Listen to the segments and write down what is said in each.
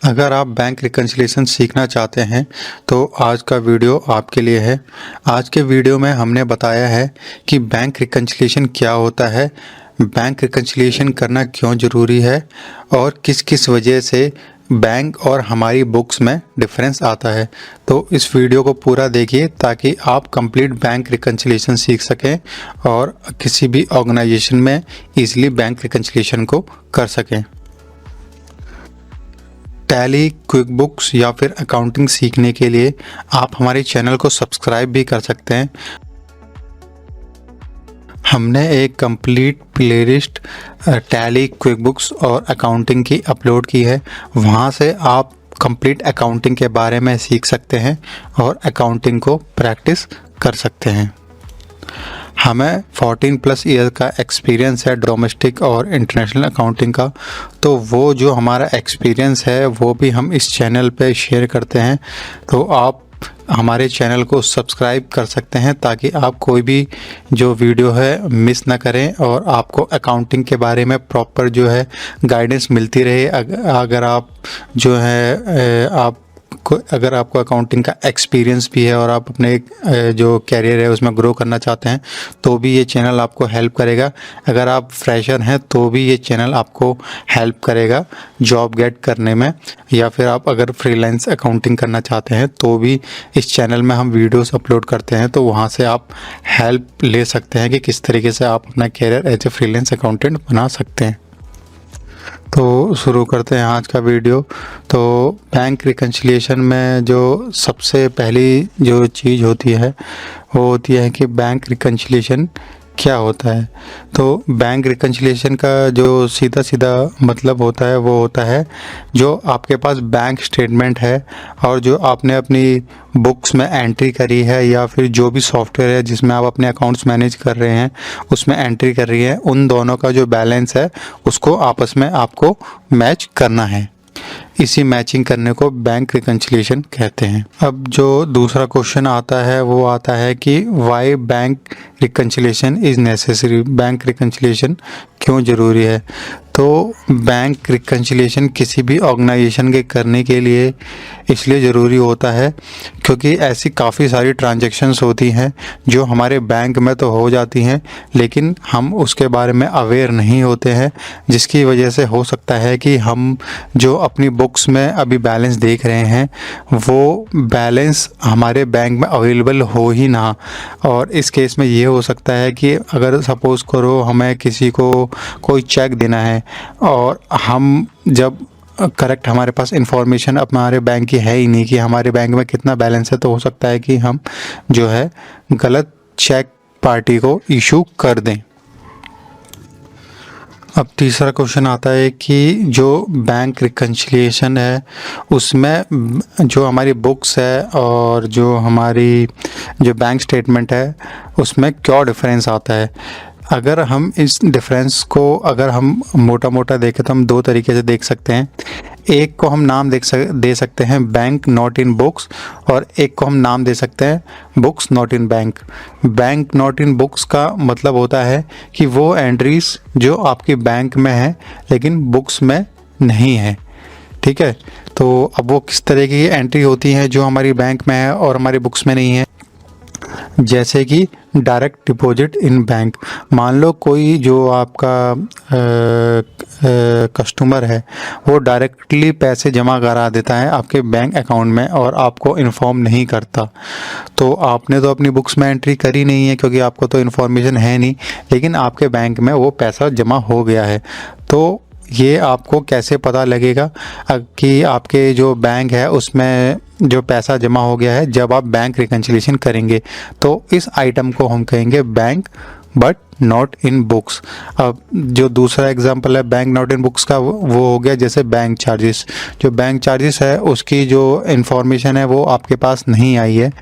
अगर आप bank reconciliation सीखना चाहते हैं तो आज का वीडियो आपके लिए है। आज के वीडियो में हमने बताया है कि बैंक रिकन्सिलिएशन क्या होता है, बैंक रिकन्सिलिएशन करना क्यों ज़रूरी है और किस किस वजह से बैंक और हमारी बुक्स में डिफरेंस आता है। तो इस वीडियो को पूरा देखिए ताकि आप कंप्लीट बैंक रिकन्सिलिएशन सीख सकें और किसी भी ऑर्गेनाइजेशन में ईजिली बैंक रिकन्सिलिएशन को कर सकें। टैली, क्विक बुक्स या फिर अकाउंटिंग सीखने के लिए आप हमारे चैनल को सब्सक्राइब भी कर सकते हैं। हमने एक complete playlist tally, quick books और अकाउंटिंग की अपलोड की है। वहाँ से आप कंप्लीट अकाउंटिंग के बारे में सीख सकते हैं और अकाउंटिंग को प्रैक्टिस कर सकते हैं। हमें 14+ ईयर का एक्सपीरियंस है डोमेस्टिक और इंटरनेशनल अकाउंटिंग का, तो वो जो हमारा एक्सपीरियंस है वो भी हम इस चैनल पे शेयर करते हैं। तो आप हमारे चैनल को सब्सक्राइब कर सकते हैं ताकि आप कोई भी जो वीडियो है मिस ना करें और आपको अकाउंटिंग के बारे में प्रॉपर जो है गाइडेंस मिलती रहे। अगर आप जो है अगर आपको अकाउंटिंग का एक्सपीरियंस भी है और आप अपने जो कैरियर है उसमें ग्रो करना चाहते हैं तो भी ये चैनल आपको हेल्प करेगा। अगर आप फ्रेशर हैं तो भी ये चैनल आपको हेल्प करेगा जॉब गेट करने में, या फिर आप अगर फ्रीलांस अकाउंटिंग करना चाहते हैं तो भी इस चैनल में हम वीडियोस अपलोड करते हैं, तो वहाँ से आप हेल्प ले सकते हैं कि किस तरीके से आप अपना career as a freelance accountant बना सकते हैं। तो शुरू करते हैं आज का वीडियो। तो बैंक रिकन्सिलिएशन में जो सबसे पहली जो चीज़ होती है वो होती है कि बैंक रिकन्सिलिएशन क्या होता है। तो बैंक रिकन्सिलिएशन का जो सीधा मतलब होता है वो होता है जो आपके पास बैंक स्टेटमेंट है और जो आपने अपनी बुक्स में एंट्री करी है या फिर जो भी सॉफ्टवेयर है जिसमें आप अपने अकाउंट्स मैनेज कर रहे हैं उसमें एंट्री कर रही है, उन दोनों का जो बैलेंस है उसको आपस में आपको मैच करना है। इसी मैचिंग करने को बैंक रिकन्सिलिएशन कहते हैं। अब जो दूसरा क्वेश्चन आता है वो आता है कि why bank reconciliation is necessary, bank reconciliation क्यों ज़रूरी है। तो बैंक रिकन्सिलिएशन किसी भी ऑर्गेनाइजेशन के करने के लिए इसलिए ज़रूरी होता है क्योंकि ऐसी काफ़ी सारी ट्रांजैक्शंस होती हैं जो हमारे बैंक में तो हो जाती हैं लेकिन हम उसके बारे में अवेयर नहीं होते हैं, जिसकी वजह से हो सकता है कि हम जो अपनी बुक्स में अभी बैलेंस देख रहे हैं वो बैलेंस हमारे बैंक में अवेलेबल हो ही ना। और इस केस में ये हो सकता है कि अगर सपोज़ करो हमें किसी को कोई चेक देना है और हम जब करेक्ट हमारे पास इंफॉर्मेशन हमारे बैंक की है ही नहीं कि हमारे बैंक में कितना बैलेंस है, तो हो सकता है कि हम जो है गलत चेक पार्टी को इशू कर दें। अब तीसरा क्वेश्चन आता है कि जो बैंक रिकन्सिलिएशन है उसमें जो हमारी बुक्स है और जो हमारी जो बैंक स्टेटमेंट है उसमें क्या डिफरेंस आता है। अगर हम इस डिफरेंस को अगर हम मोटा देखें तो हम दो तरीके से देख सकते हैं। एक को हम नाम दे सकते हैं बैंक नॉट इन बुक्स और एक को हम नाम दे सकते हैं books not in bank. Bank not in books का मतलब होता है कि वो एंट्रीज जो आपके बैंक में है लेकिन बुक्स में नहीं है। ठीक है, तो अब वो किस तरह की एंट्री होती हैं जो हमारी बैंक में है और हमारी बुक्स में नहीं है। जैसे कि डायरेक्ट डिपॉजिट इन बैंक। मान लो कोई जो आपका कस्टमर है वो डायरेक्टली पैसे जमा करा देता है आपके बैंक अकाउंट में और आपको इन्फॉर्म नहीं करता, तो आपने तो अपनी बुक्स में एंट्री करी नहीं है क्योंकि आपको तो इन्फॉर्मेशन है नहीं, लेकिन आपके बैंक में वो पैसा जमा हो गया है। तो ये आपको कैसे पता लगेगा कि आपके जो बैंक है उसमें जो पैसा जमा हो गया है जब आप बैंक रिकन्सिलिएशन करेंगे। तो इस आइटम को हम कहेंगे bank but not in books. अब जो दूसरा एग्जांपल है बैंक नॉट इन बुक्स का वो हो गया जैसे बैंक चार्जेस। जो बैंक चार्जेस है उसकी जो इंफॉर्मेशन है वो आपके पास नहीं आई है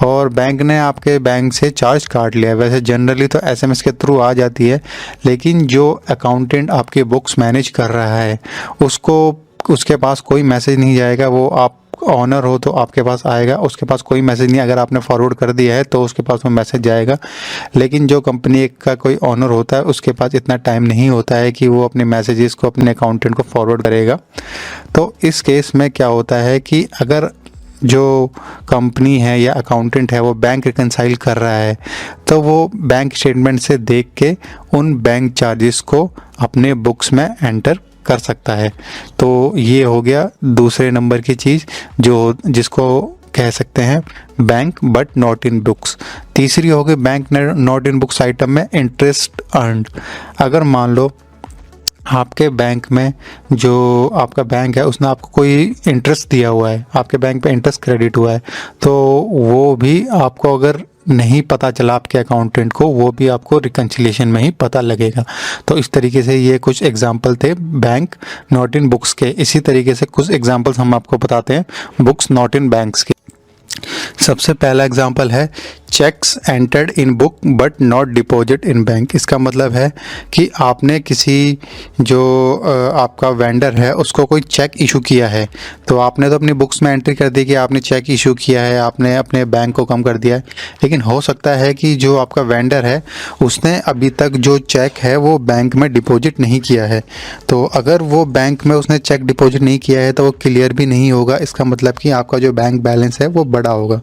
और बैंक ने आपके बैंक से चार्ज काट लिया है। वैसे जनरली तो एसएमएस के थ्रू आ जाती है, लेकिन जो अकाउंटेंट आपके बुक्स मैनेज कर रहा है उसको उसके पास कोई मैसेज नहीं जाएगा, वो आप ऑनर हो तो आपके पास आएगा, उसके पास कोई मैसेज नहीं, अगर आपने फॉरवर्ड कर दिया है तो उसके पास वो मैसेज जाएगा। लेकिन जो कंपनी का कोई ऑनर होता है उसके पास इतना टाइम नहीं होता है कि वो अपने मैसेजेस को अपने अकाउंटेंट को फॉरवर्ड करेगा। तो इस केस में क्या होता है कि अगर जो कंपनी है या अकाउंटेंट है वो बैंक रिकंसाइल कर रहा है तो वो बैंक स्टेटमेंट से देख के उन बैंक चार्जेस को अपने बुक्स में एंटर कर सकता है। तो ये हो गया दूसरे नंबर की चीज़ जो जिसको कह सकते हैं bank but not in books. तीसरी हो गई bank not in books item में इंटरेस्ट अर्नड। अगर मान लो आपके बैंक में जो आपका बैंक है उसने आपको कोई इंटरेस्ट दिया हुआ है, आपके बैंक पे इंटरेस्ट क्रेडिट हुआ है, तो वो भी आपको अगर नहीं पता चला आपके अकाउंटेंट को, वो भी आपको रिकंसिलिएशन में ही पता लगेगा। तो इस तरीके से ये कुछ एग्जांपल थे बैंक नॉट इन बुक्स के। इसी तरीके से कुछ एग्जांपल्स हम आपको बताते हैं बुक्स नॉट इन बैंक्स के। सबसे पहला एग्जांपल है cheques entered in book but not deposit in bank. इसका मतलब है कि आपने किसी जो आपका वेंडर है उसको कोई चेक इशू किया है, तो आपने तो अपनी बुक्स में एंट्री कर दी कि आपने चेक इशू किया है, आपने अपने बैंक को कम कर दिया है। लेकिन हो सकता है कि जो आपका वेंडर है उसने अभी तक जो चेक है वो बैंक में डिपॉजिट नहीं किया है। तो अगर वो बैंक में उसने चेक डिपॉजिट नहीं किया है तो वो क्लियर भी नहीं होगा। इसका मतलब कि आपका जो बैंक बैलेंस है वो बड़ा होगा।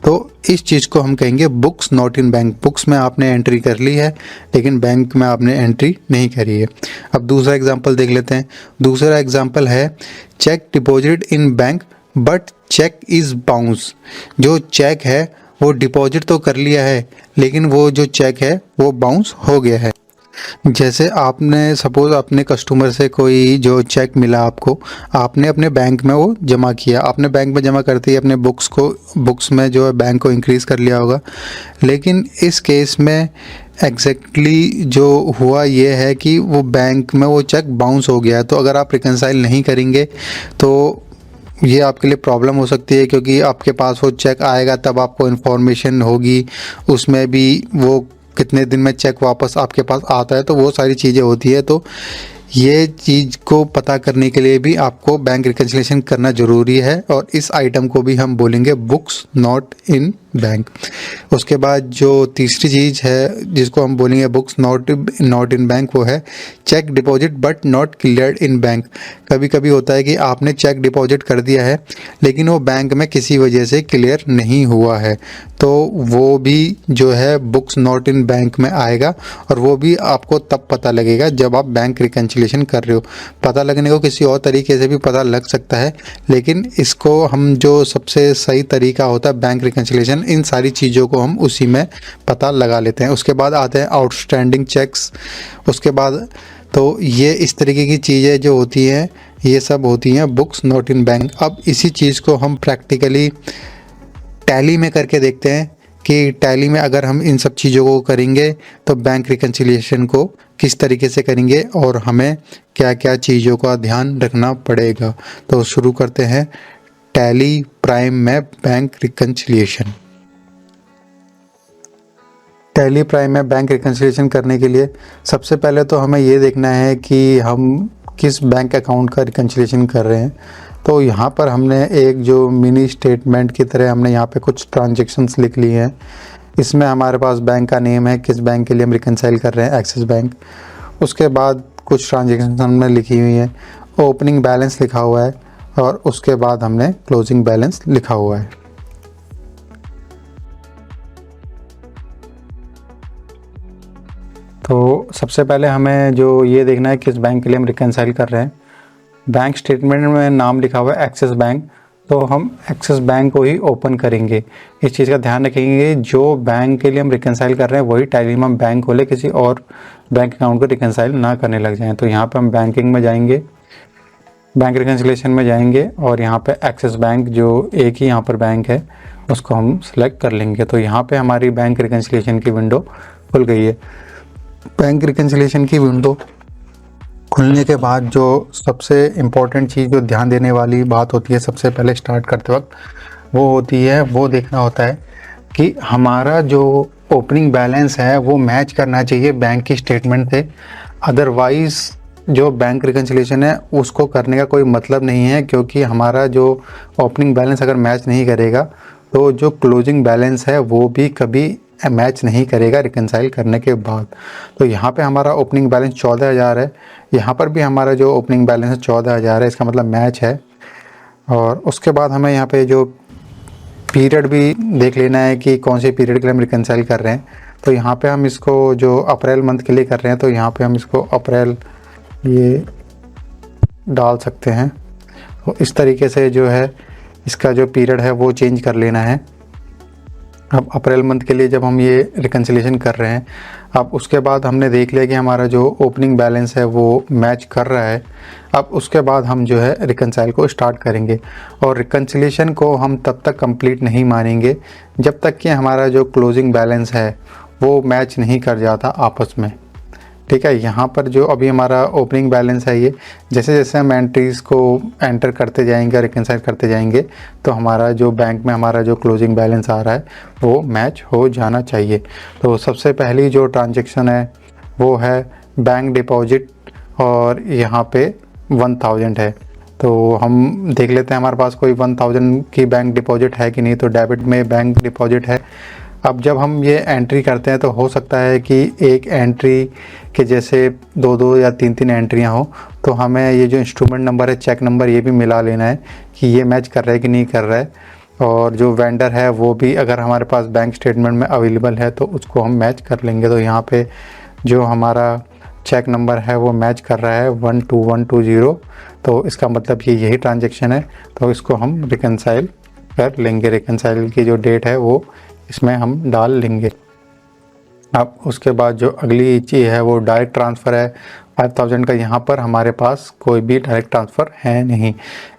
तो इस चीज़ को हम कहेंगे books not in bank. Books में आपने एंट्री कर ली है लेकिन बैंक में आपने एंट्री नहीं करी है। अब दूसरा एग्जांपल देख लेते हैं। दूसरा एग्जांपल है cheque deposit in bank but cheque is bounce. जो चेक है वो डिपॉजिट तो कर लिया है लेकिन वो जो चेक है वो बाउंस हो गया है। जैसे आपने सपोज़ अपने कस्टमर से कोई जो चेक मिला आपको, आपने अपने बैंक में वो जमा किया, आपने बैंक में जमा करते ही अपने बुक्स में जो है बैंक को इंक्रीज़ कर लिया होगा। लेकिन इस केस में एग्जैक्टली जो हुआ ये है कि वो बैंक में वो चेक बाउंस हो गया। तो अगर आप रिकंसाइल नहीं करेंगे तो ये आपके लिए प्रॉब्लम हो सकती है, क्योंकि आपके पास वो चेक आएगा तब आपको इन्फॉर्मेशन होगी, उसमें भी वो कितने दिन में चेक वापस आपके पास आता है, तो वो सारी चीज़ें होती है। तो ये चीज़ को पता करने के लिए भी आपको बैंक रिकंसिलिएशन करना ज़रूरी है और इस आइटम को भी हम बोलेंगे बुक्स नॉट इन बैंक। उसके बाद जो तीसरी चीज़ है जिसको हम बोलेंगे बुक्स नॉट इन बैंक, वो है cheque deposit but not cleared in bank. कभी कभी होता है कि आपने चेक डिपॉजिट कर दिया है लेकिन वो बैंक में किसी वजह से क्लियर नहीं हुआ है, तो वो भी जो है बुक्स नॉट इन बैंक में आएगा। और वो भी आपको तब पता लगेगा जब आप बैंक रिकंसिलिएशन कर रहे हो। पता लगने को किसी और तरीके से भी पता लग सकता है, लेकिन इसको हम जो सबसे सही तरीका होता है बैंक रिकंसिलिएशन, इन सारी चीज़ों को हम उसी में पता लगा लेते हैं। उसके बाद आते हैं आउटस्टैंडिंग चेक्स। उसके बाद तो ये इस तरीके की चीज़ें जो होती हैं ये सब होती हैं बुक्स नॉट इन बैंक। अब इसी चीज़ को हम प्रैक्टिकली टैली में करके देखते हैं कि टैली में अगर हम इन सब चीज़ों को करेंगे तो बैंक रिकंसिलिएशन को किस तरीके से करेंगे और हमें क्या क्या चीज़ों का ध्यान रखना पड़ेगा। तो शुरू करते हैं टैली प्राइम में बैंक रिकंसिलिएशन। टैली प्राइम में बैंक रिकंसिलिएशन करने के लिए सबसे पहले तो हमें ये देखना है कि हम किस बैंक अकाउंट का रिकंसिलिएशन कर रहे हैं। तो यहाँ पर हमने एक जो मिनी स्टेटमेंट की तरह हमने यहाँ पे कुछ ट्रांजैक्शंस लिख ली हैं। इसमें हमारे पास बैंक का नेम है, किस बैंक के लिए हम रिकंसाइल कर रहे हैं, एक्सिस बैंक। उसके बाद कुछ ट्रांजैक्शंस हमने लिखी हुई हैं, ओपनिंग बैलेंस लिखा हुआ है और उसके बाद हमने क्लोजिंग बैलेंस लिखा हुआ है। तो सबसे पहले हमें जो ये देखना है किस बैंक के लिए हम रिकंसाइल कर रहे हैं। बैंक स्टेटमेंट में नाम लिखा हुआ है एक्सिस बैंक, तो हम एक्सिस बैंक को ही ओपन करेंगे। इस चीज़ का ध्यान रखेंगे जो बैंक के लिए हम रिकंसाइल कर रहे हैं वही टैली में हम बैंक खोले, किसी और बैंक अकाउंट को रिकंसाइल ना करने लग जाएं। तो यहाँ पे हम बैंकिंग में जाएंगे, बैंक रिकंसिलिएशन में जाएंगे और यहाँ पे एक्सिस बैंक जो एक ही यहाँ पर बैंक है उसको हम सेलेक्ट कर लेंगे। तो यहाँ पे हमारी बैंक रिकंसिलिएशन की विंडो खुल गई है। बैंक रिकंसिलिएशन की विंडो खुलने के बाद जो सबसे इम्पोर्टेंट चीज़ जो ध्यान देने वाली बात होती है सबसे पहले स्टार्ट करते वक्त, वो होती है, वो देखना होता है कि हमारा जो ओपनिंग बैलेंस है वो मैच करना चाहिए बैंक की स्टेटमेंट से। अदरवाइज़ जो बैंक रिकन्सिलिएशन है उसको करने का कोई मतलब नहीं है, क्योंकि हमारा जो ओपनिंग बैलेंस अगर मैच नहीं करेगा तो जो क्लोजिंग बैलेंस है वो भी कभी मैच नहीं करेगा रिकन्साइल करने के बाद। तो यहाँ पे हमारा ओपनिंग बैलेंस 14,000 है, यहाँ पर भी हमारा जो ओपनिंग बैलेंस है 14,000 है, इसका मतलब मैच है। और उसके बाद हमें यहाँ पे जो पीरियड भी देख लेना है कि कौन से पीरियड के लिए हम रिकन्साइल कर रहे हैं। तो यहाँ पे हम इसको जो अप्रैल मंथ के लिए कर रहे हैं तो यहाँ पे हम इसको अप्रैल ये डाल सकते हैं। तो इस तरीके से जो है इसका जो पीरियड है वो चेंज कर लेना है। अब अप्रैल मंथ के लिए जब हम ये रिकन्सिलिएशन कर रहे हैं, अब उसके बाद हमने देख लिया कि हमारा जो ओपनिंग बैलेंस है वो मैच कर रहा है। अब उसके बाद हम जो है रिकन्साइल को स्टार्ट करेंगे, और रिकन्सिलिएशन को हम तब तक कंप्लीट नहीं मानेंगे जब तक कि हमारा जो क्लोजिंग बैलेंस है वो मैच नहीं कर जाता आपस में। ठीक है, यहाँ पर जो अभी हमारा ओपनिंग बैलेंस है ये जैसे जैसे हम एंट्रीज़ को एंटर करते जाएंगे, रिकन्साइल करते जाएंगे, तो हमारा जो बैंक में हमारा जो क्लोजिंग बैलेंस आ रहा है वो मैच हो जाना चाहिए। तो सबसे पहली जो ट्रांजैक्शन है वो है बैंक डिपॉजिट, और यहाँ पे 1000 है। तो हम देख लेते हैं हमारे पास कोई 1000 की बैंक डिपॉजिट है कि नहीं। तो डेबिट में बैंक डिपॉजिट है। अब जब हम ये एंट्री करते हैं तो हो सकता है कि एक एंट्री के जैसे 2-2 या 3-3 एंट्रियां हो, तो हमें ये जो इंस्ट्रूमेंट नंबर है, चेक नंबर, ये भी मिला लेना है कि ये मैच कर रहा है कि नहीं कर रहा है। और जो वेंडर है वो भी अगर हमारे पास बैंक स्टेटमेंट में अवेलेबल है तो उसको हम मैच कर लेंगे। तो यहाँ पे जो हमारा चेक नंबर है वो मैच कर रहा है 12120। तो इसका मतलब कि यही ट्रांजेक्शन है, तो इसको हम रिकन्साइल कर लेंगे। रिकन्साइल की जो डेट है वो इसमें हम डाल लेंगे। अब उसके बाद जो अगली चीज़ है वो डायरेक्ट ट्रांसफ़र है 5000 का। यहाँ पर हमारे पास कोई भी डायरेक्ट ट्रांसफ़र है नहीं।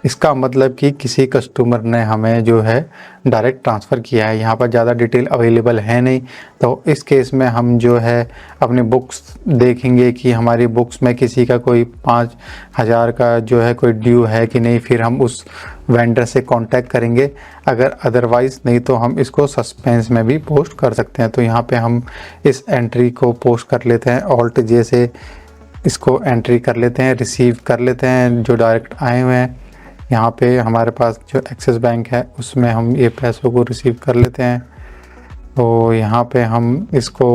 इसका मतलब कि किसी कस्टमर ने हमें जो है डायरेक्ट ट्रांसफ़र किया है। यहाँ पर ज़्यादा डिटेल अवेलेबल है नहीं। तो इस केस में हम जो है अपनी बुक्स देखेंगे कि हमारी बुक्स में किसी का कोई 5000 का जो है कोई ड्यू है कि नहीं, फिर हम उस वेंडर से कांटेक्ट करेंगे। अगर अदरवाइज़ नहीं तो हम इसको सस्पेंस में भी पोस्ट कर सकते हैं। तो यहाँ पे हम इस एंट्री को पोस्ट कर लेते हैं, ऑल्ट जे से इसको एंट्री कर लेते हैं, रिसीव कर लेते हैं जो डायरेक्ट आए हुए हैं। यहाँ पे हमारे पास जो एक्सिस बैंक है उसमें हम ये पैसों को रिसीव कर लेते हैं। तो यहाँ पे हम इसको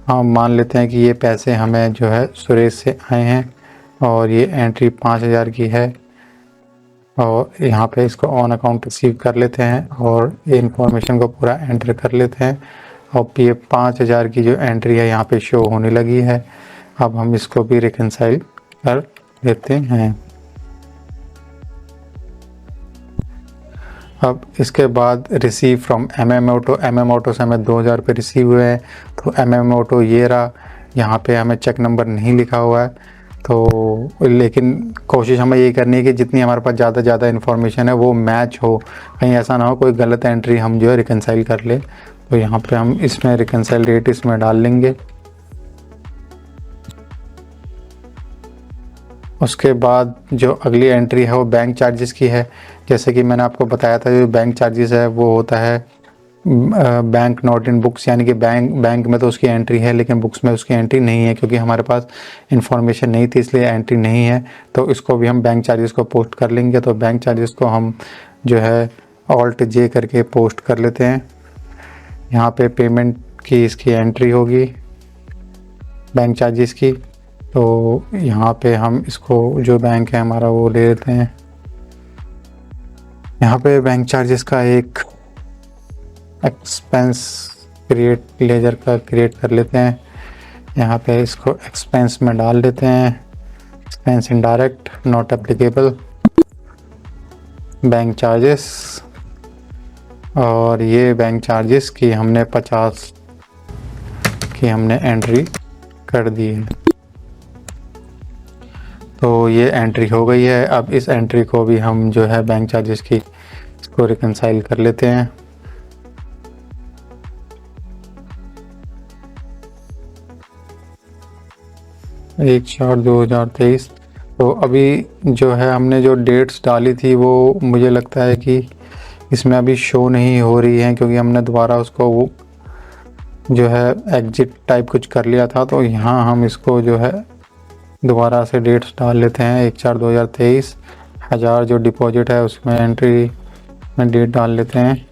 हम मान लेते हैं कि ये पैसे हमें जो है सुरेश से आए हैं, और ये एंट्री 5000 की है। और यहाँ पे इसको ऑन अकाउंट रिसीव कर लेते हैं और ये इन्फॉर्मेशन को पूरा एंटर कर लेते हैं। और ये 5000 की जो एंट्री है यहाँ पे शो होने लगी है। अब हम इसको भी रिकन्साइल कर लेते हैं। अब इसके बाद receive from MM auto, MM auto से हमें 2000 रुपये रिसीव हुए हैं। तो MM ऑटो ये रहा, यहाँ पे हमें चेक नंबर नहीं लिखा हुआ है। तो लेकिन कोशिश हमें ये करनी है कि जितनी हमारे पास ज़्यादा इन्फॉर्मेशन है वो मैच हो, कहीं ऐसा ना हो कोई गलत एंट्री हम जो है रिकन्साइल कर ले। तो यहाँ पे हम इसमें रिकन्साइल रेट इसमें डाल लेंगे। उसके बाद जो अगली एंट्री है वो बैंक चार्जेस की है। जैसे कि मैंने आपको बताया था जो बैंक चार्जेस है वो होता है बैंक नॉट इन बुक्स, यानी कि बैंक में तो उसकी एंट्री है लेकिन बुक्स में उसकी एंट्री नहीं है, क्योंकि हमारे पास इन्फॉर्मेशन नहीं थी इसलिए एंट्री नहीं है। तो इसको भी हम बैंक चार्जेस को पोस्ट कर लेंगे। तो बैंक चार्जेस को हम जो है ऑल्ट जे करके पोस्ट कर लेते हैं। यहाँ पे पेमेंट की इसकी एंट्री होगी बैंक चार्जेस की। तो यहाँ पे हम इसको जो बैंक है हमारा वो ले लेते हैं। यहाँ पे बैंक चार्जेस का एक एक्सपेंस लेजर का क्रिएट कर लेते हैं। यहाँ पे इसको एक्सपेंस में डाल देते हैं, expense indirect not applicable bank charges. और ये बैंक चार्जेस की हमने 50 की हमने एंट्री कर दी है। तो ये एंट्री हो गई है। अब इस एंट्री को भी हम जो है बैंक चार्जेस की इसको रिकन्साइल कर लेते हैं। एक 4/2023। तो अभी जो है हमने जो डेट्स डाली थी वो मुझे लगता है कि इसमें अभी शो नहीं हो रही है, क्योंकि हमने दोबारा उसको वो जो है एग्जिट टाइप कुछ कर लिया था। तो यहाँ हम इसको जो है दोबारा से डेट्स डाल लेते हैं, 1/4/2023। 1000 जो डिपॉजिट है उसमें एंट्री में डेट डाल लेते हैं।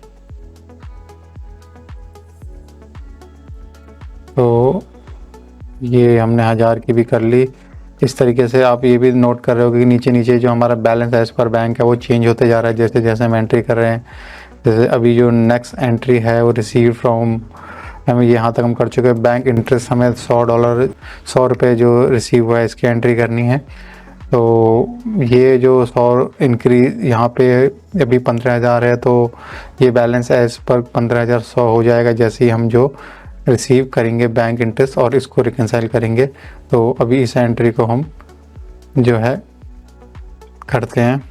तो ये हमने 1000 की भी कर ली। इस तरीके से आप ये भी नोट कर रहे हो कि नीचे नीचे जो हमारा बैलेंस एज पर बैंक है वो चेंज होते जा रहा है जैसे जैसे हम एंट्री कर रहे हैं। जैसे अभी जो नेक्स्ट एंट्री है वो रिसीव फ्रॉम, हमें यहाँ तक हम कर चुके हैं। बैंक इंटरेस्ट हमें $100 जो रिसीव हुआ है इसकी एंट्री करनी है। तो ये जो 100 इंक्रीज यहाँ पे अभी 15,000 है, तो ये बैलेंस एज पर 15,100 हो जाएगा जैसे ही हम जो रिसीव करेंगे बैंक इंटरेस्ट और इसको रिकंसाइल करेंगे। तो अभी इस एंट्री को हम जो है करते हैं।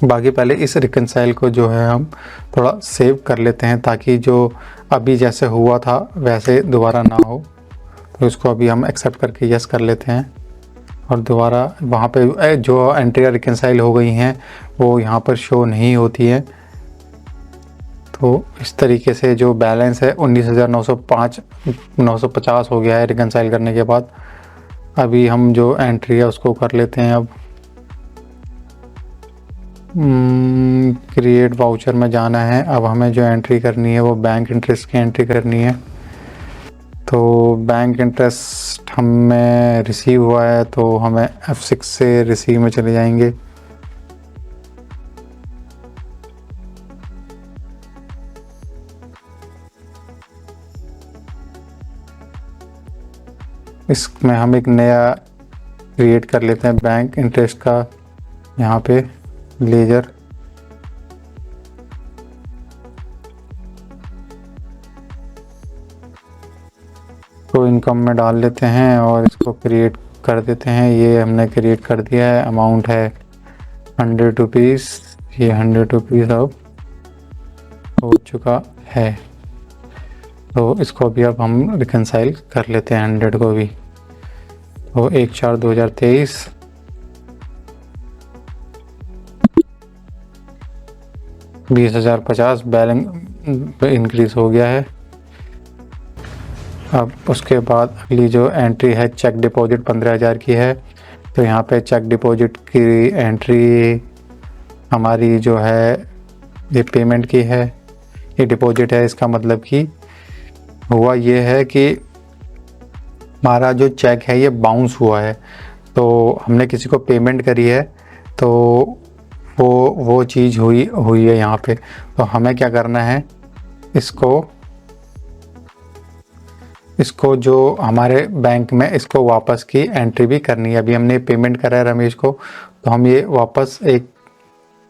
बाकी पहले इस रिकंसाइल को जो है हम थोड़ा सेव कर लेते हैं ताकि जो अभी जैसे हुआ था वैसे दोबारा ना हो। तो इसको अभी हम एक्सेप्ट करके यस कर लेते हैं और दोबारा वहाँ पे जो एंट्री रिकंसाइल हो गई हैं वो यहाँ पर शो नहीं होती है। तो इस तरीके से जो बैलेंस है 19,950 हो गया है रिकंसाइल करने के बाद। अभी हम जो एंट्री है उसको कर लेते हैं। अब क्रिएट वाउचर में जाना है। अब हमें जो एंट्री करनी है वो बैंक इंटरेस्ट की एंट्री करनी है। तो बैंक इंटरेस्ट हमें रिसीव हुआ है तो हमें F6 से रिसीव में चले जाएंगे। इसमें हम एक नया क्रिएट कर लेते हैं बैंक इंटरेस्ट का, यहाँ पे लेजर। तो इनकम में डाल लेते हैं और इसको क्रिएट कर देते हैं। ये हमने क्रिएट कर दिया है। अमाउंट है 100 रुपीज़। ये 100 रुपीज़ अब हो चुका है। तो इसको भी अब हम रिकंसाइल कर लेते हैं 100 को भी। तो 1/4/2023 20,050 बैलेंस इंक्रीज हो गया है। अब उसके बाद अगली जो एंट्री है चेक डिपॉजिट 15,000 की है। तो यहाँ पे चेक डिपॉजिट की एंट्री हमारी जो है ये पेमेंट की है, ये डिपॉजिट है। इसका मतलब कि हुआ ये है कि हमारा जो चेक है ये बाउंस हुआ है। तो हमने किसी को पेमेंट करी है तो वो चीज़ हुई है यहाँ पे। तो हमें क्या करना है, इसको जो हमारे बैंक में इसको वापस की एंट्री भी करनी है। अभी हमने पेमेंट करा है रमेश को, तो हम ये वापस एक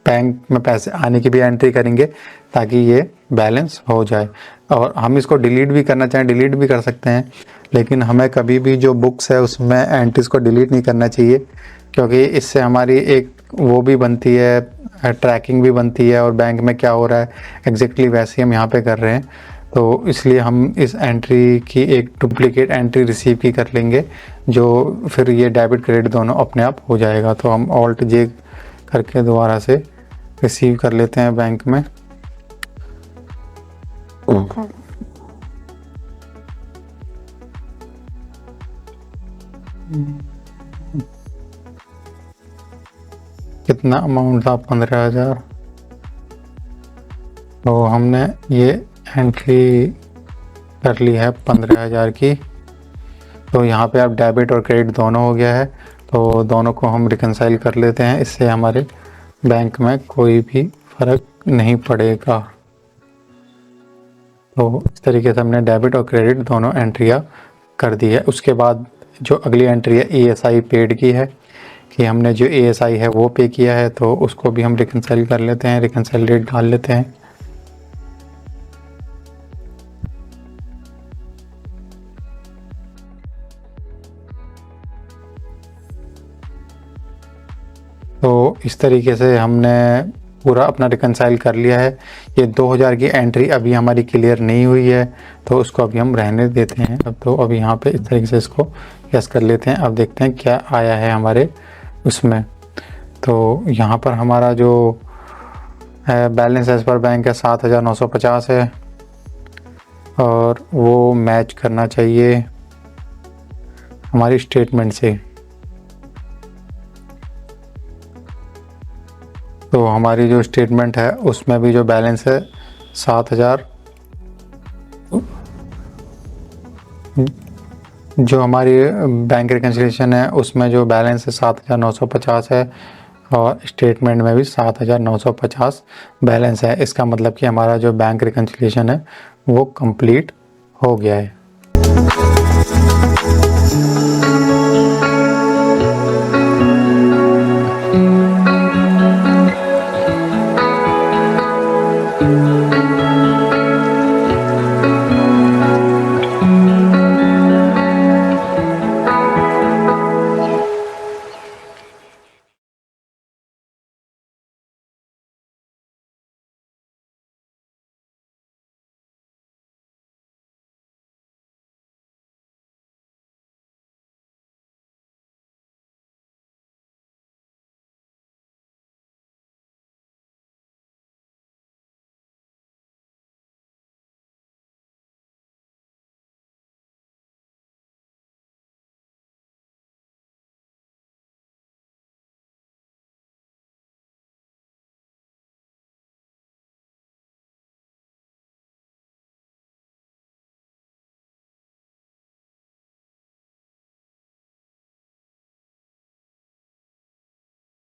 बैंक में पैसे आने की भी एंट्री करेंगे ताकि ये बैलेंस हो जाए। और हम इसको डिलीट भी करना चाहें डिलीट भी कर सकते हैं, लेकिन हमें कभी भी जो बुक्स है उसमें एंट्रीज को डिलीट नहीं करना चाहिए, क्योंकि इससे हमारी एक वो भी बनती है, ट्रैकिंग भी बनती है और बैंक में क्या हो रहा है एग्जैक्टली वैसे ही हम यहाँ पे कर रहे हैं। तो इसलिए हम इस एंट्री की एक डुप्लीकेट एंट्री रिसीव की कर लेंगे, जो फिर ये डेबिट क्रेडिट दोनों अपने आप हो जाएगा। तो हम ऑल्ट जे करके दोबारा से रिसीव कर लेते हैं बैंक में। कितना अमाउंट था, 15,000। तो हमने ये एंट्री कर ली है 15,000 की। तो यहाँ पे अब डेबिट और क्रेडिट दोनों हो गया है। तो दोनों को हम रिकंसाइल कर लेते हैं, इससे हमारे बैंक में कोई भी फ़र्क नहीं पड़ेगा। तो इस तरीके से हमने डेबिट और क्रेडिट दोनों एंट्रियाँ कर दी है। उसके बाद जो अगली एंट्री है ESI पेड की है, कि हमने जो ESI है वो पे किया है, तो उसको भी हम रिकंसाइल कर लेते हैं। रिकंसाइल डेट डाल लेते हैं। तो इस तरीके से हमने पूरा अपना रिकंसाइल कर लिया है। ये 2000 की एंट्री अभी हमारी क्लियर नहीं हुई है, तो उसको अभी हम रहने देते हैं। अब तो अभी यहाँ पे इस तरीके से इसको यस कर लेते हैं। अब देखते हैं क्या आया है हमारे उसमें। तो यहाँ पर हमारा जो है बैलेंस एज पर बैंक है 7,950 है और वो मैच करना चाहिए हमारी स्टेटमेंट से। तो हमारी जो स्टेटमेंट है उसमें भी जो बैलेंस है 7,000, जो हमारी बैंक रिकन्सिलिएशन है उसमें जो बैलेंस है 7,950 है, और स्टेटमेंट में भी 7,950 बैलेंस है। इसका मतलब कि हमारा जो बैंक रिकन्सिलिएशन है वो कंप्लीट हो गया है।